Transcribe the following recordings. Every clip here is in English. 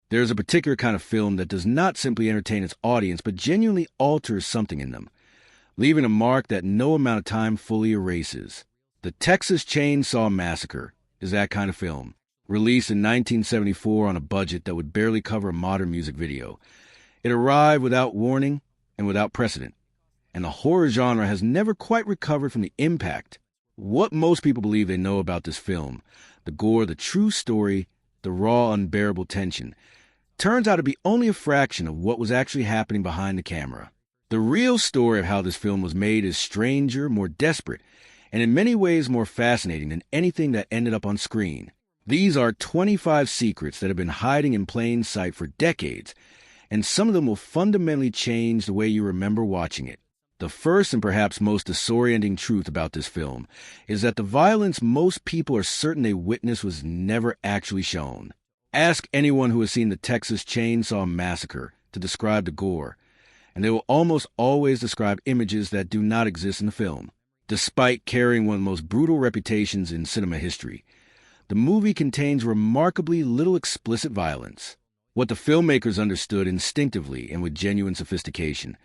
There's a particular kind of film that does not simply entertain its audience, but genuinely alters something in them, leaving a mark that no amount of time fully erases. The Texas Chain Saw Massacre is that kind of film. Released in 1974 on a budget that would barely cover a modern music video, it arrived without warning and without precedent, and the horror genre has never quite recovered from the impact. What most people believe they know about this film, the gore, the true story, the raw, unbearable tension, turns out to be only a fraction of what was actually happening behind the camera. The real story of how this film was made is stranger, more desperate, and in many ways more fascinating than anything that ended up on screen. These are 25 secrets that have been hiding in plain sight for decades, and some of them will fundamentally change the way you remember watching it. The first and perhaps most disorienting truth about this film is that the violence most people are certain they witnessed was never actually shown. Ask anyone who has seen the Texas Chain Saw Massacre to describe the gore, and they will almost always describe images that do not exist in the film. Despite carrying one of the most brutal reputations in cinema history, the movie contains remarkably little explicit violence. What the filmmakers understood instinctively and with genuine sophistication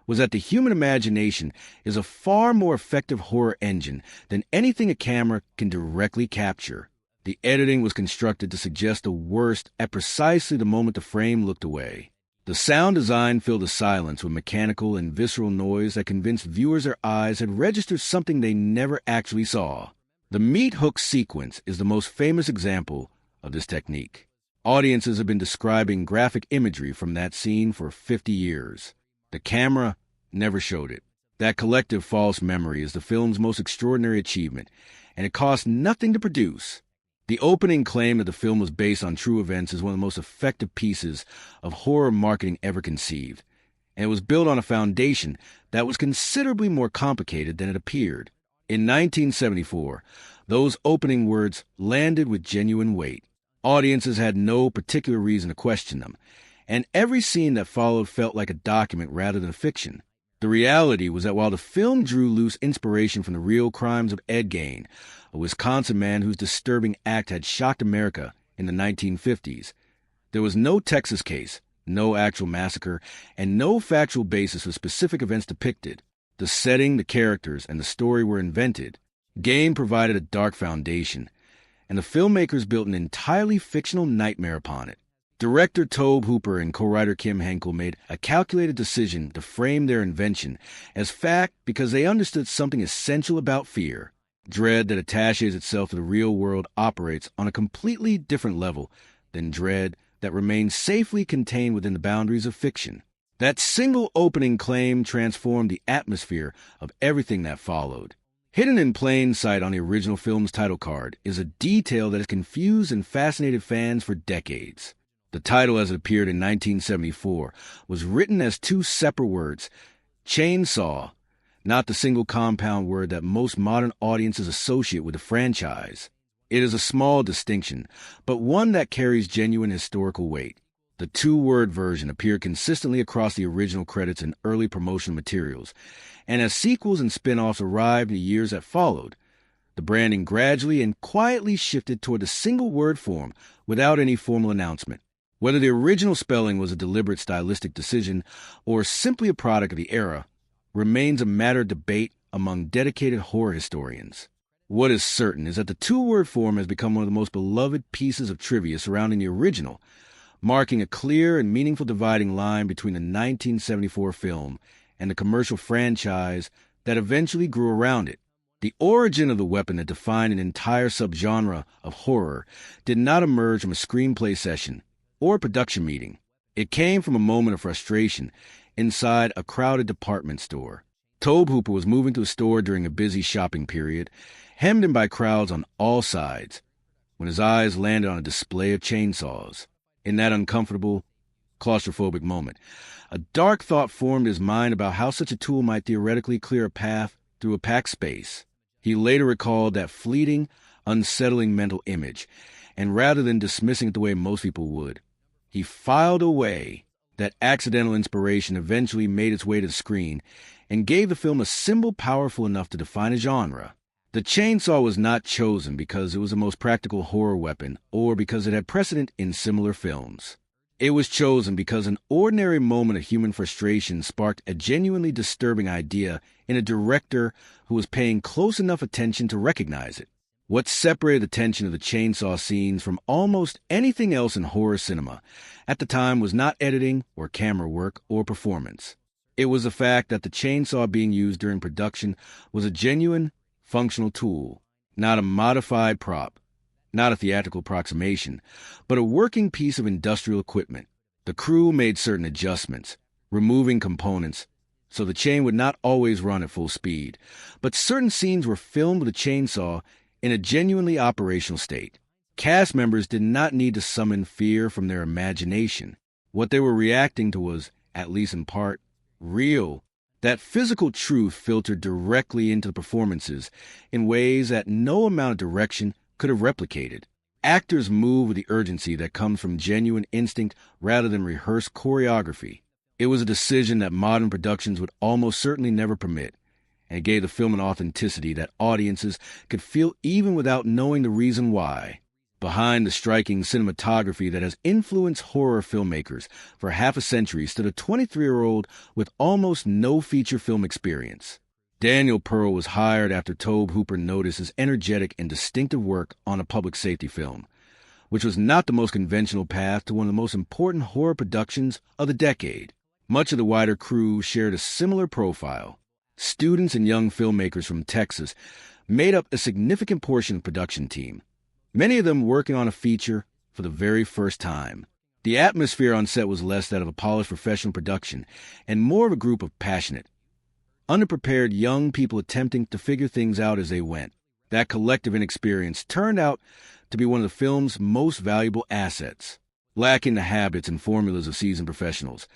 was that the human imagination is a far more effective horror engine than anything a camera can directly capture. The editing was constructed to suggest the worst at precisely the moment the frame looked away. The sound design filled the silence with mechanical and visceral noise that convinced viewers their eyes had registered something they never actually saw. The meat hook sequence is the most famous example of this technique. Audiences have been describing graphic imagery from that scene for 50 years. The camera never showed it. That collective false memory is the film's most extraordinary achievement, and it cost nothing to produce. The opening claim that the film was based on true events is one of the most effective pieces of horror marketing ever conceived, and it was built on a foundation that was considerably more complicated than it appeared. In 1974, those opening words landed with genuine weight. Audiences had no particular reason to question them, and every scene that followed felt like a document rather than a fiction. The reality was that while the film drew loose inspiration from the real crimes of Ed Gaye, a Wisconsin man whose disturbing act had shocked America in the 1950s, there was no Texas case, no actual massacre, and no factual basis for specific events depicted. The setting, the characters, and the story were invented. Gaye provided a dark foundation, and the filmmakers built an entirely fictional nightmare upon it. Director Tobe Hooper and co-writer Kim Henkel made a calculated decision to frame their invention as fact because they understood something essential about fear. Dread that attaches itself to the real world operates on a completely different level than dread that remains safely contained within the boundaries of fiction. That single opening claim transformed the atmosphere of everything that followed. Hidden in plain sight on the original film's title card is a detail that has confused and fascinated fans for decades. The title, as it appeared in 1974, was written as two separate words, chainsaw, not the single compound word that most modern audiences associate with the franchise. It is a small distinction, but one that carries genuine historical weight. The two-word version appeared consistently across the original credits and early promotional materials, and as sequels and spin-offs arrived in the years that followed, the branding gradually and quietly shifted toward the single-word form without any formal announcement. Whether the original spelling was a deliberate stylistic decision or simply a product of the era remains a matter of debate among dedicated horror historians. What is certain is that the two-word form has become one of the most beloved pieces of trivia surrounding the original, marking a clear and meaningful dividing line between the 1974 film and the commercial franchise that eventually grew around it. The origin of the weapon that defined an entire subgenre of horror did not emerge from a screenplay session or a production meeting. It came from a moment of frustration inside a crowded department store. Tobe Hooper was moving to a store during a busy shopping period, hemmed in by crowds on all sides, when his eyes landed on a display of chainsaws. In that uncomfortable, claustrophobic moment, a dark thought formed his mind about how such a tool might theoretically clear a path through a packed space. He later recalled that fleeting, unsettling mental image, and rather than dismissing it the way most people would, he filed away. That accidental inspiration eventually made its way to the screen and gave the film a symbol powerful enough to define a genre. The chainsaw was not chosen because it was the most practical horror weapon or because it had precedent in similar films. It was chosen because an ordinary moment of human frustration sparked a genuinely disturbing idea in a director who was paying close enough attention to recognize it. What separated the tension of the chainsaw scenes from almost anything else in horror cinema at the time was not editing or camera work or performance. It was the fact that the chainsaw being used during production was a genuine, functional tool, not a modified prop, not a theatrical approximation, but a working piece of industrial equipment. The crew made certain adjustments, removing components, so the chain would not always run at full speed, but certain scenes were filmed with a chainsaw in a genuinely operational state. Cast members did not need to summon fear from their imagination. What they were reacting to was, at least in part, real. That physical truth filtered directly into the performances in ways that no amount of direction could have replicated. Actors move with the urgency that comes from genuine instinct rather than rehearsed choreography. It was a decision that modern productions would almost certainly never permit, and it gave the film an authenticity that audiences could feel even without knowing the reason why. Behind the striking cinematography that has influenced horror filmmakers for half a century stood a 23-year-old with almost no feature film experience. Daniel Pearl was hired after Tobe Hooper noticed his energetic and distinctive work on a public safety film, which was not the most conventional path to one of the most important horror productions of the decade. Much of the wider crew shared a similar profile. Students and young filmmakers from Texas made up a significant portion of the production team, many of them working on a feature for the very first time. The atmosphere on set was less that of a polished professional production and more of a group of passionate, underprepared young people attempting to figure things out as they went. That collective inexperience turned out to be one of the film's most valuable assets. Lacking the habits and formulas of seasoned professionals,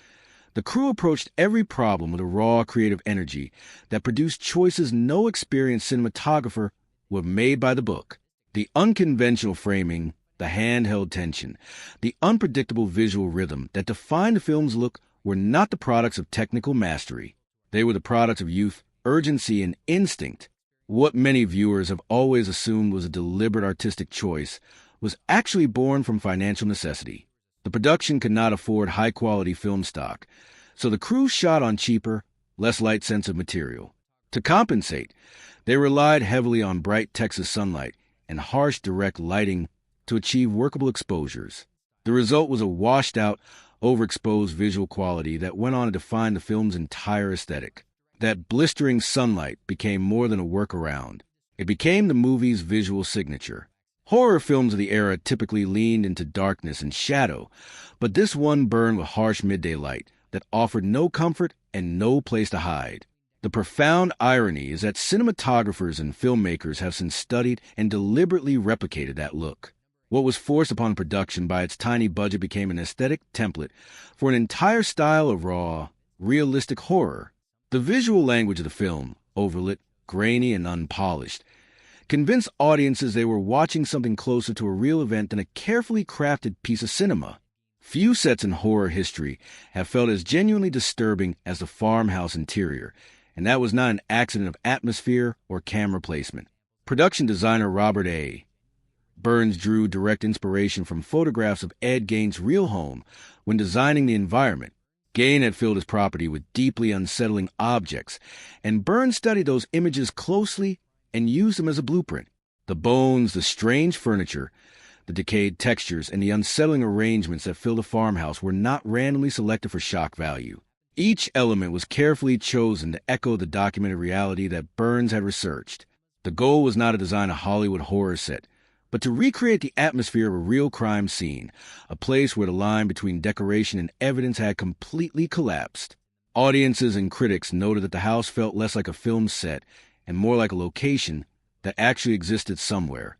the crew approached every problem with a raw creative energy that produced choices no experienced cinematographer would have made by the book. The unconventional framing, the handheld tension, the unpredictable visual rhythm that defined the film's look were not the products of technical mastery. They were the products of youth, urgency, and instinct. What many viewers have always assumed was a deliberate artistic choice was actually born from financial necessity. The production could not afford high-quality film stock, so the crew shot on cheaper, less light-sensitive material. To compensate, they relied heavily on bright Texas sunlight and harsh direct lighting to achieve workable exposures. The result was a washed-out, overexposed visual quality that went on to define the film's entire aesthetic. That blistering sunlight became more than a workaround. It became the movie's visual signature. Horror films of the era typically leaned into darkness and shadow, but this one burned with harsh midday light that offered no comfort and no place to hide. The profound irony is that cinematographers and filmmakers have since studied and deliberately replicated that look. What was forced upon production by its tiny budget became an aesthetic template for an entire style of raw, realistic horror. The visual language of the film, overlit, grainy, and unpolished, convinced audiences they were watching something closer to a real event than a carefully crafted piece of cinema. Few sets in horror history have felt as genuinely disturbing as the farmhouse interior, and that was not an accident of atmosphere or camera placement. Production designer Robert A. Burns drew direct inspiration from photographs of Ed Gein's real home when designing the environment. Gaye had filled his property with deeply unsettling objects, and Burns studied those images closely and used them as a blueprint. The bones, the strange furniture, the decayed textures, and the unsettling arrangements that filled the farmhouse were not randomly selected for shock value. Each element was carefully chosen to echo the documented reality that Burns had researched. The goal was not to design a Hollywood horror set, but to recreate the atmosphere of a real crime scene, a place where the line between decoration and evidence had completely collapsed. Audiences and critics noted that the house felt less like a film set and more like a location that actually existed somewhere,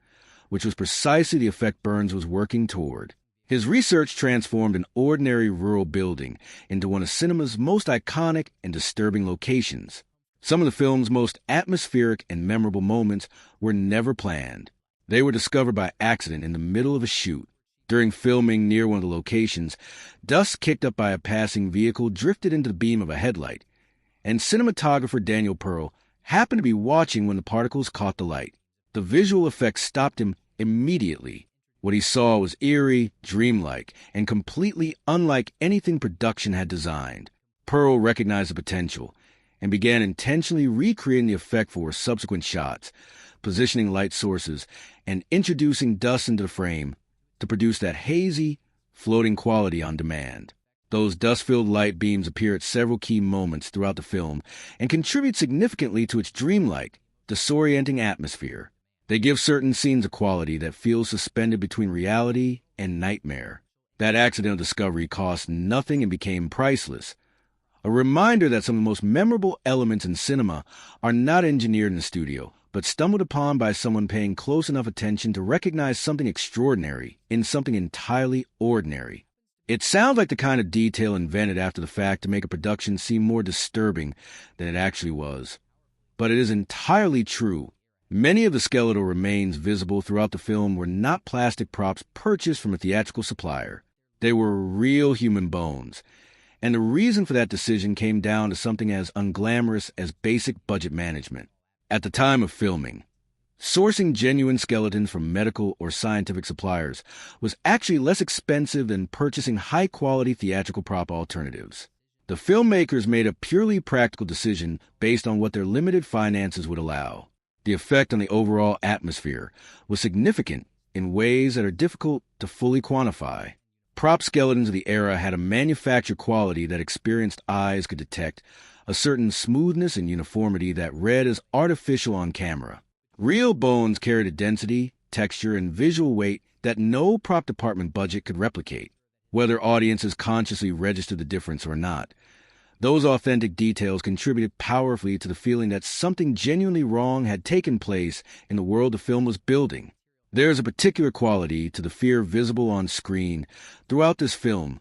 which was precisely the effect Burns was working toward. His research transformed an ordinary rural building into one of cinema's most iconic and disturbing locations. Some of the film's most atmospheric and memorable moments were never planned. They were discovered by accident in the middle of a shoot. During filming near one of the locations, dust kicked up by a passing vehicle drifted into the beam of a headlight, and cinematographer Daniel Pearl happened to be watching when the particles caught the light. The visual effects stopped him immediately. What he saw was eerie, dreamlike, and completely unlike anything production had designed. Pearl recognized the potential and began intentionally recreating the effect for subsequent shots, positioning light sources, and introducing dust into the frame to produce that hazy, floating quality on demand. Those dust-filled light beams appear at several key moments throughout the film and contribute significantly to its dreamlike, disorienting atmosphere. They give certain scenes a quality that feels suspended between reality and nightmare. That accidental discovery cost nothing and became priceless. A reminder that some of the most memorable elements in cinema are not engineered in the studio, but stumbled upon by someone paying close enough attention to recognize something extraordinary in something entirely ordinary. It sounds like the kind of detail invented after the fact to make a production seem more disturbing than it actually was. But it is entirely true. Many of the skeletal remains visible throughout the film were not plastic props purchased from a theatrical supplier. They were real human bones. And the reason for that decision came down to something as unglamorous as basic budget management. At the time of filming, sourcing genuine skeletons from medical or scientific suppliers was actually less expensive than purchasing high-quality theatrical prop alternatives. The filmmakers made a purely practical decision based on what their limited finances would allow. The effect on the overall atmosphere was significant in ways that are difficult to fully quantify. Prop skeletons of the era had a manufactured quality that experienced eyes could detect, a certain smoothness and uniformity that read as artificial on camera. Real bones carried a density, texture, and visual weight that no prop department budget could replicate, whether audiences consciously registered the difference or not. Those authentic details contributed powerfully to the feeling that something genuinely wrong had taken place in the world the film was building. There is a particular quality to the fear visible on screen throughout this film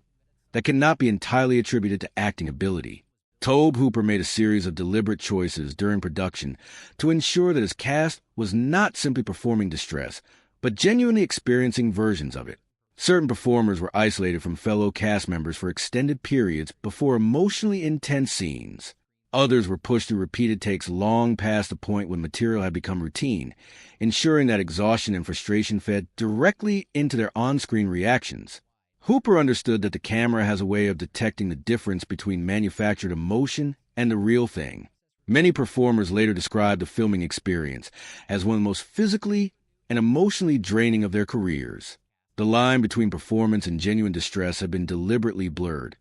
that cannot be entirely attributed to acting ability. Tobe Hooper made a series of deliberate choices during production to ensure that his cast was not simply performing distress, but genuinely experiencing versions of it. Certain performers were isolated from fellow cast members for extended periods before emotionally intense scenes. Others were pushed through repeated takes long past the point when material had become routine, ensuring that exhaustion and frustration fed directly into their on-screen reactions. Hooper understood that the camera has a way of detecting the difference between manufactured emotion and the real thing. Many performers later described the filming experience as one of the most physically and emotionally draining of their careers. The line between performance and genuine distress had been deliberately blurred,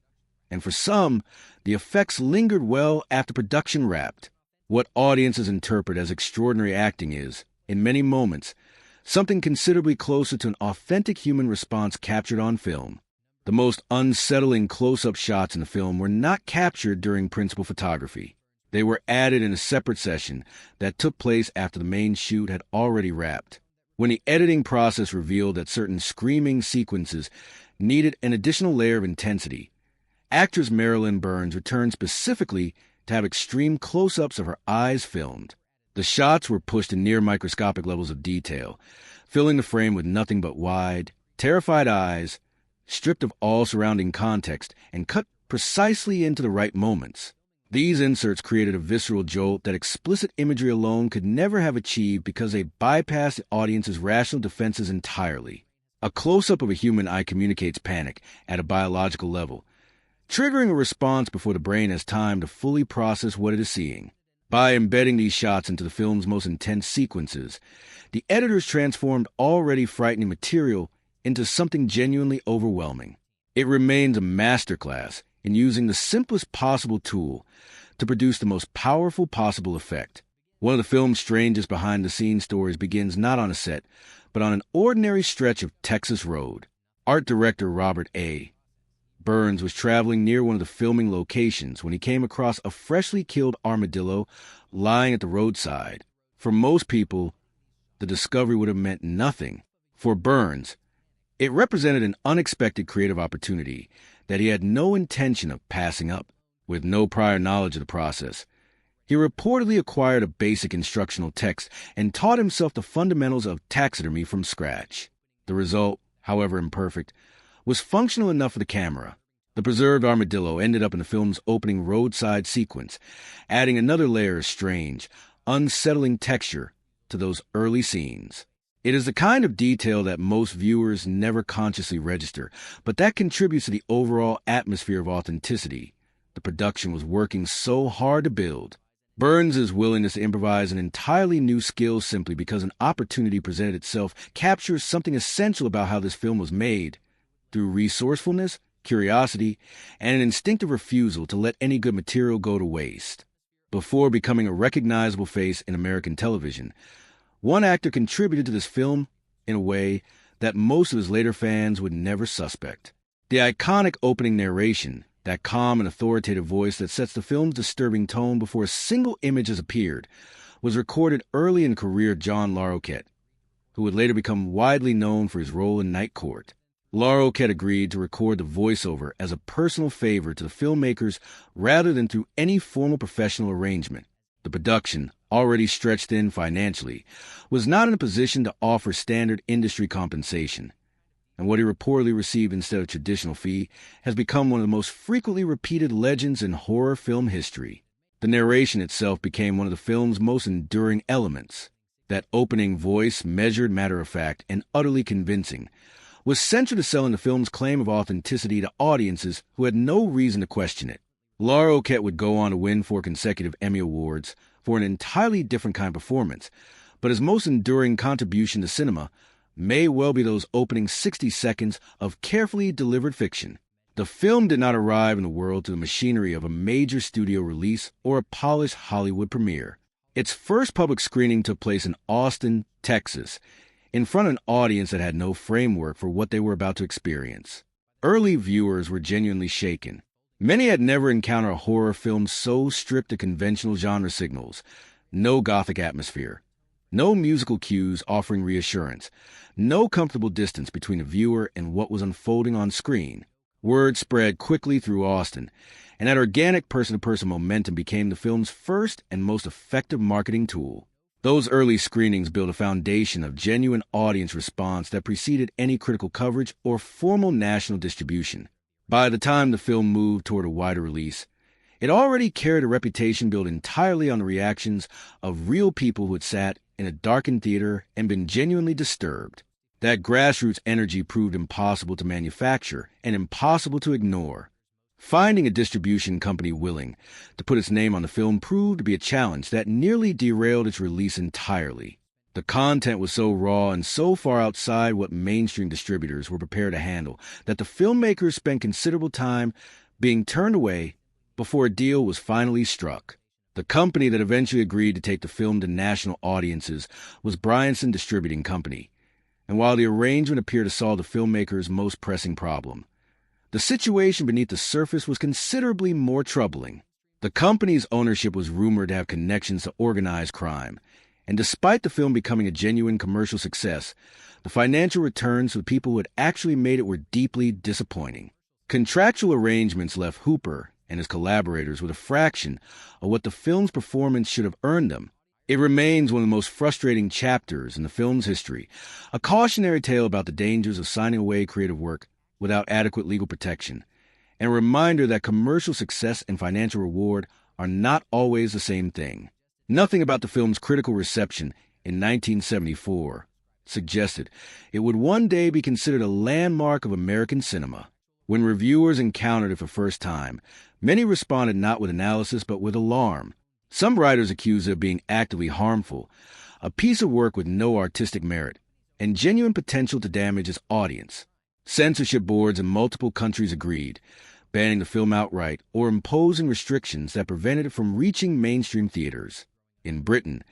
and for some, the effects lingered well after production wrapped. What audiences interpret as extraordinary acting is, in many moments, something considerably closer to an authentic human response captured on film. The most unsettling close-up shots in the film were not captured during principal photography. They were added in a separate session that took place after the main shoot had already wrapped. When the editing process revealed that certain screaming sequences needed an additional layer of intensity, actress Marilyn Burns returned specifically to have extreme close-ups of her eyes filmed. The shots were pushed to near microscopic levels of detail, filling the frame with nothing but wide, terrified eyes, stripped of all surrounding context, and cut precisely into the right moments. These inserts created a visceral jolt that explicit imagery alone could never have achieved because they bypassed the audience's rational defenses entirely. A close-up of a human eye communicates panic at a biological level, triggering a response before the brain has time to fully process what it is seeing. By embedding these shots into the film's most intense sequences, the editors transformed already frightening material into something genuinely overwhelming. It remains a masterclass in using the simplest possible tool to produce the most powerful possible effect. One of the film's strangest behind-the-scenes stories begins not on a set, but on an ordinary stretch of Texas road. Art director Robert A. Burns was traveling near one of the filming locations when he came across a freshly killed armadillo lying at the roadside. For most people, the discovery would have meant nothing. For Burns, it represented an unexpected creative opportunity that he had no intention of passing up. With no prior knowledge of the process, he reportedly acquired a basic instructional text and taught himself the fundamentals of taxidermy from scratch. The result, however imperfect, was functional enough for the camera. The preserved armadillo ended up in the film's opening roadside sequence, adding another layer of strange, unsettling texture to those early scenes. It is the kind of detail that most viewers never consciously register, but that contributes to the overall atmosphere of authenticity the production was working so hard to build. Burns' willingness to improvise an entirely new skill simply because an opportunity presented itself captures something essential about how this film was made. Through resourcefulness, curiosity, and an instinctive refusal to let any good material go to waste. Before becoming a recognizable face in American television, one actor contributed to this film in a way that most of his later fans would never suspect. The iconic opening narration, that calm and authoritative voice that sets the film's disturbing tone before a single image has appeared, was recorded early in career John Larroquette, who would later become widely known for his role in Night Court. Larroquette agreed to record the voiceover as a personal favor to the filmmakers rather than through any formal professional arrangement. The production, already stretched thin financially, was not in a position to offer standard industry compensation, and what he reportedly received instead of traditional fee has become one of the most frequently repeated legends in horror film history. The narration itself became one of the film's most enduring elements. That opening voice, measured, matter-of-fact, and utterly convincing, was central to selling the film's claim of authenticity to audiences who had no reason to question it. Larroquette would go on to win 4 consecutive Emmy Awards for an entirely different kind of performance, but his most enduring contribution to cinema may well be those opening 60 seconds of carefully delivered fiction. The film did not arrive in the world through the machinery of a major studio release or a polished Hollywood premiere. Its first public screening took place in Austin, Texas, in front of an audience that had no framework for what they were about to experience. Early viewers were genuinely shaken. Many had never encountered a horror film so stripped of conventional genre signals, no gothic atmosphere, no musical cues offering reassurance, no comfortable distance between the viewer and what was unfolding on screen. Word spread quickly through Austin, and that organic person-to-person momentum became the film's first and most effective marketing tool. Those early screenings built a foundation of genuine audience response that preceded any critical coverage or formal national distribution. By the time the film moved toward a wider release, it already carried a reputation built entirely on the reactions of real people who had sat in a darkened theater and been genuinely disturbed. That grassroots energy proved impossible to manufacture and impossible to ignore. Finding a distribution company willing to put its name on the film proved to be a challenge that nearly derailed its release entirely. The content was so raw and so far outside what mainstream distributors were prepared to handle that the filmmakers spent considerable time being turned away before a deal was finally struck. The company that eventually agreed to take the film to national audiences was Bryanson Distributing Company, and while the arrangement appeared to solve the filmmakers' most pressing problem, the situation beneath the surface was considerably more troubling. The company's ownership was rumored to have connections to organized crime, and despite the film becoming a genuine commercial success, the financial returns to the people who had actually made it were deeply disappointing. Contractual arrangements left Hooper and his collaborators with a fraction of what the film's performance should have earned them. It remains one of the most frustrating chapters in the film's history, a cautionary tale about the dangers of signing away creative work without adequate legal protection, and a reminder that commercial success and financial reward are not always the same thing. Nothing about the film's critical reception in 1974 suggested it would one day be considered a landmark of American cinema. When reviewers encountered it for the first time, many responded not with analysis but with alarm. Some writers accused it of being actively harmful, a piece of work with no artistic merit, and genuine potential to damage its audience. Censorship boards in multiple countries agreed, banning the film outright or imposing restrictions that prevented it from reaching mainstream theaters. In Britain,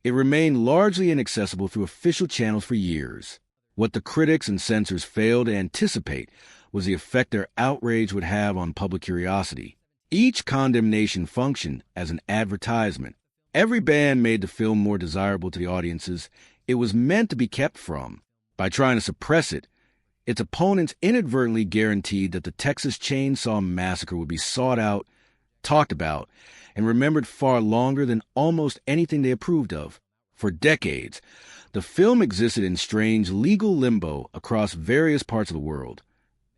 it remained largely inaccessible through official channels for years. What the critics and censors failed to anticipate was the effect their outrage would have on public curiosity. Each condemnation functioned as an advertisement. Every ban made the film more desirable to the audiences it was meant to be kept from. By trying to suppress it, its opponents inadvertently guaranteed that the Texas Chain Saw Massacre would be sought out, talked about, and remembered far longer than almost anything they approved of. For decades, the film existed in strange legal limbo across various parts of the world,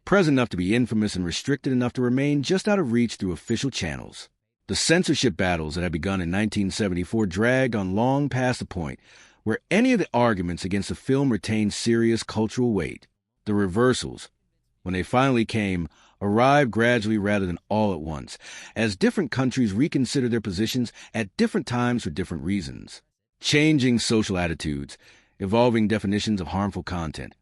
present enough to be infamous and restricted enough to remain just out of reach through official channels. The censorship battles that had begun in 1974 dragged on long past the point where any of the arguments against the film retained serious cultural weight. The reversals, when they finally came, arrived gradually rather than all at once, as different countries reconsidered their positions at different times for different reasons. Changing social attitudes, evolving definitions of harmful content,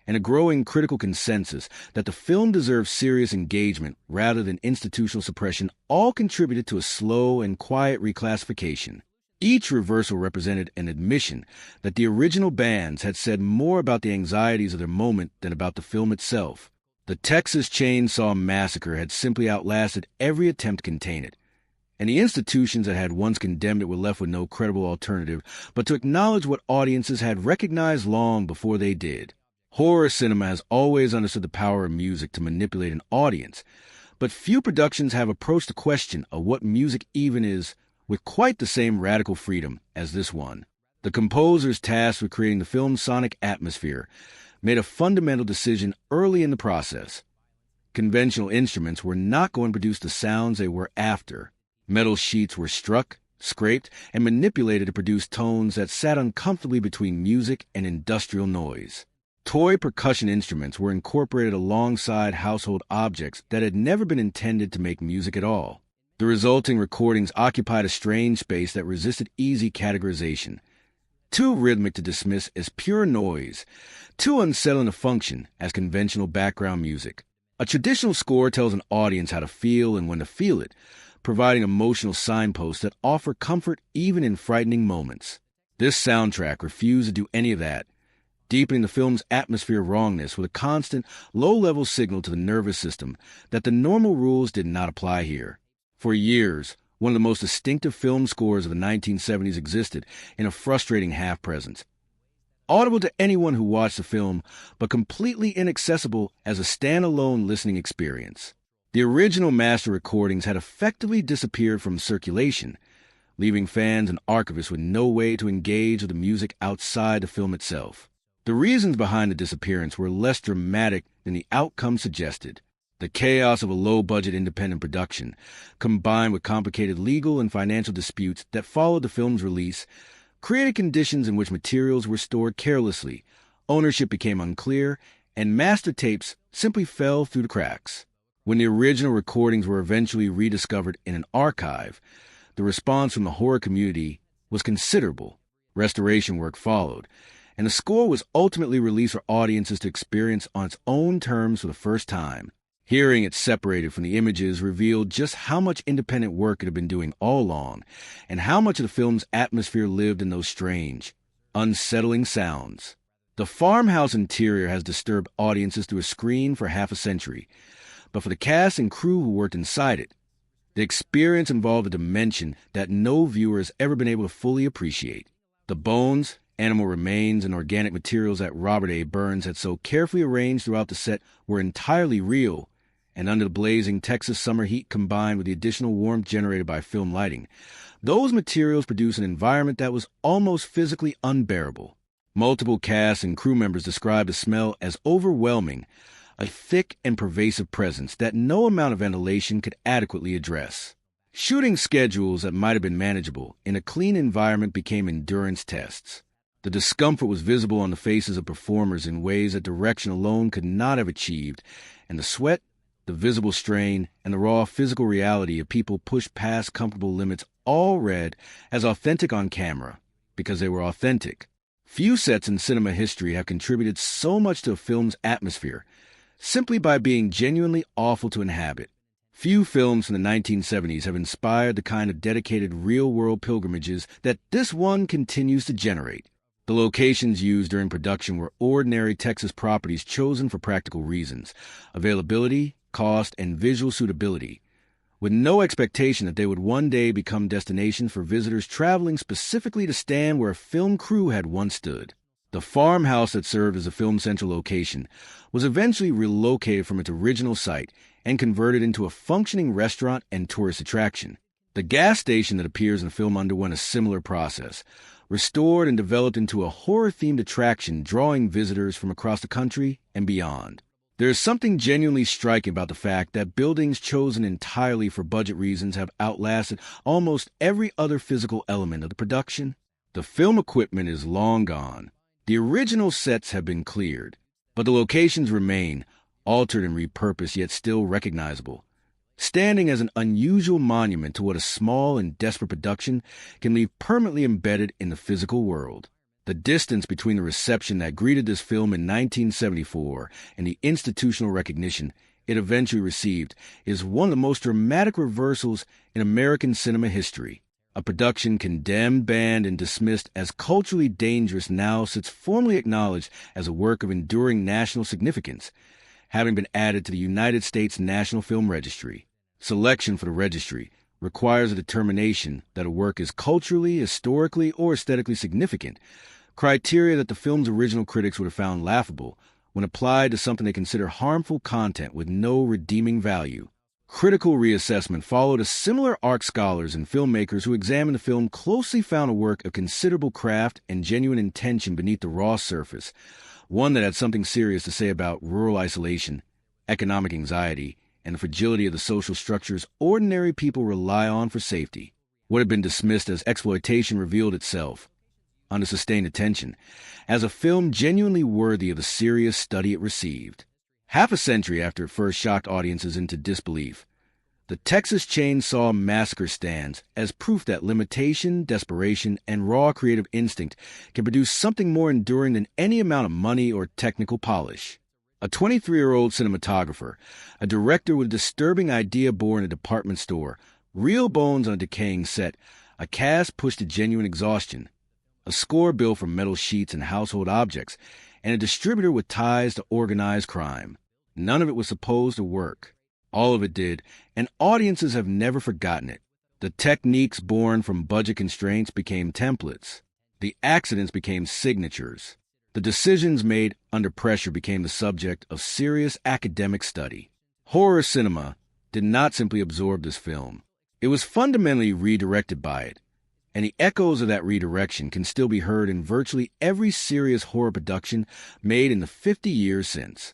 and a growing critical consensus that the film deserved serious engagement rather than institutional suppression all contributed to a slow and quiet reclassification. Each reversal represented an admission that the original bans had said more about the anxieties of their moment than about the film itself. The Texas Chain Saw Massacre had simply outlasted every attempt to contain it, and the institutions that had once condemned it were left with no credible alternative but to acknowledge what audiences had recognized long before they did. Horror cinema has always understood the power of music to manipulate an audience, but few productions have approached the question of what music even is with quite the same radical freedom as this one. The composers tasked with creating the film's sonic atmosphere made a fundamental decision early in the process. Conventional instruments were not going to produce the sounds they were after. Metal sheets were struck, scraped, and manipulated to produce tones that sat uncomfortably between music and industrial noise. Toy percussion instruments were incorporated alongside household objects that had never been intended to make music at all. The resulting recordings occupied a strange space that resisted easy categorization. Too rhythmic to dismiss as pure noise, too unsettling to function as conventional background music. A traditional score tells an audience how to feel and when to feel it, providing emotional signposts that offer comfort even in frightening moments. This soundtrack refused to do any of that, deepening the film's atmosphere of wrongness with a constant, low-level signal to the nervous system that the normal rules did not apply here. For years, one of the most distinctive film scores of the 1970s existed in a frustrating half-presence. Audible to anyone who watched the film, but completely inaccessible as a standalone listening experience. The original master recordings had effectively disappeared from circulation, leaving fans and archivists with no way to engage with the music outside the film itself. The reasons behind the disappearance were less dramatic than the outcome suggested. The chaos of a low-budget independent production, combined with complicated legal and financial disputes that followed the film's release, created conditions in which materials were stored carelessly, ownership became unclear, and master tapes simply fell through the cracks. When the original recordings were eventually rediscovered in an archive, the response from the horror community was considerable. Restoration work followed, and the score was ultimately released for audiences to experience on its own terms for the first time. Hearing it separated from the images revealed just how much independent work it had been doing all along, and how much of the film's atmosphere lived in those strange, unsettling sounds. The farmhouse interior has disturbed audiences through a screen for half a century, but for the cast and crew who worked inside it, the experience involved a dimension that no viewer has ever been able to fully appreciate. The bones, animal remains, and organic materials that Robert A. Burns had so carefully arranged throughout the set were entirely real, and under the blazing Texas summer heat combined with the additional warmth generated by film lighting, those materials produced an environment that was almost physically unbearable. Multiple cast and crew members described the smell as overwhelming, a thick and pervasive presence that no amount of ventilation could adequately address. Shooting schedules that might have been manageable in a clean environment became endurance tests. The discomfort was visible on the faces of performers in ways that direction alone could not have achieved, and the sweat, the visible strain, and the raw physical reality of people pushed past comfortable limits all read as authentic on camera, because they were authentic. Few sets in cinema history have contributed so much to a film's atmosphere, simply by being genuinely awful to inhabit. Few films from the 1970s have inspired the kind of dedicated real-world pilgrimages that this one continues to generate. The locations used during production were ordinary Texas properties chosen for practical reasons, availability, cost, and visual suitability, with no expectation that they would one day become destinations for visitors traveling specifically to stand where a film crew had once stood. The farmhouse that served as a film's central location was eventually relocated from its original site and converted into a functioning restaurant and tourist attraction. The gas station that appears in the film underwent a similar process, restored and developed into a horror-themed attraction drawing visitors from across the country and beyond. There is something genuinely striking about the fact that buildings chosen entirely for budget reasons have outlasted almost every other physical element of the production. The film equipment is long gone. The original sets have been cleared, but the locations remain, altered and repurposed yet still recognizable, standing as an unusual monument to what a small and desperate production can leave permanently embedded in the physical world. The distance between the reception that greeted this film in 1974 and the institutional recognition it eventually received is one of the most dramatic reversals in American cinema history. A production condemned, banned, and dismissed as culturally dangerous now sits formally acknowledged as a work of enduring national significance, having been added to the United States National Film Registry. Selection for the registry requires a determination that a work is culturally, historically, or aesthetically significant, criteria that the film's original critics would have found laughable when applied to something they consider harmful content with no redeeming value. Critical reassessment followed a similar arc. Scholars and filmmakers who examined the film closely found a work of considerable craft and genuine intention beneath the raw surface, one that had something serious to say about rural isolation, economic anxiety, and the fragility of the social structures ordinary people rely on for safety. What had been dismissed as exploitation revealed itself, under sustained attention, as a film genuinely worthy of the serious study it received. Half a century after it first shocked audiences into disbelief, the Texas Chain Saw Massacre stands as proof that limitation, desperation, and raw creative instinct can produce something more enduring than any amount of money or technical polish. A 23-year-old cinematographer, a director with a disturbing idea born in a department store, real bones on a decaying set, a cast pushed to genuine exhaustion, a score built from metal sheets and household objects, and a distributor with ties to organized crime. None of it was supposed to work. All of it did, and audiences have never forgotten it. The techniques born from budget constraints became templates. The accidents became signatures. The decisions made under pressure became the subject of serious academic study. Horror cinema did not simply absorb this film. It was fundamentally redirected by it, and the echoes of that redirection can still be heard in virtually every serious horror production made in the 50 years since.